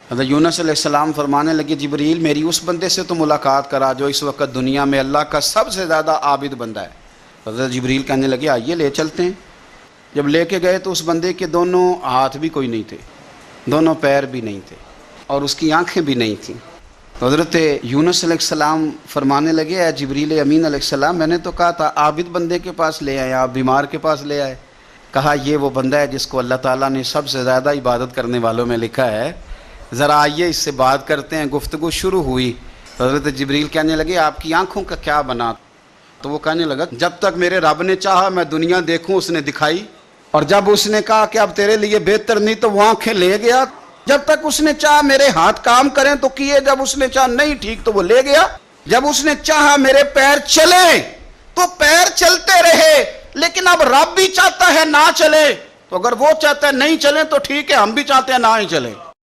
हज़रत यूनुस अलैहिस्सलाम फरमाने लगे, जिब्रील मेरी उस बंदे से तो मुलाकात करा जो इस वक्त दुनिया में अल्लाह का सबसे ज़्यादा आबिद बंदा है। हज़रत जिब्रील कहने लगे आइए ले चलते हैं। जब लेके गए तो उस बंदे के दोनों हाथ भी कोई नहीं थे, दोनों पैर भी नहीं थे और उसकी आंखें भी नहीं थीं। तो हज़रत यूनुस अलैहिस्सलाम फरमाने लगे, ऐ जिब्रील अमीन अलैहिस्सलाम, मैंने तो कहा था आबिद बंदे के पास ले आए, आप बीमार के पास ले आए। कहा ये वो बंदा है जिसको अल्लाह ताला ने सबसे ज़्यादा इबादत करने वालों में लिखा है, ज़रा आइए इससे बात करते हैं। गुफ्तगू शुरू हुई। हज़रत जिब्रील कहने लगे आपकी आंखों का क्या बना? तो वो कहने लगा जब तक मेरे रब ने चाहा मैं दुनिया देखूं उसने दिखाई, और जब उसने कहा कि अब तेरे लिए बेहतर नहीं तो वो आंखें ले गया। जब तक उसने चाहा मेरे हाथ काम करें तो किए, जब उसने चाहा नहीं ठीक तो वो ले गया। जब उसने चाहा मेरे पैर चले तो पैर चलते रहे, लेकिन अब रब भी चाहता है ना चले, तो अगर वो चाहता है नहीं चले तो ठीक है, हम भी चाहते हैं ना ही चले।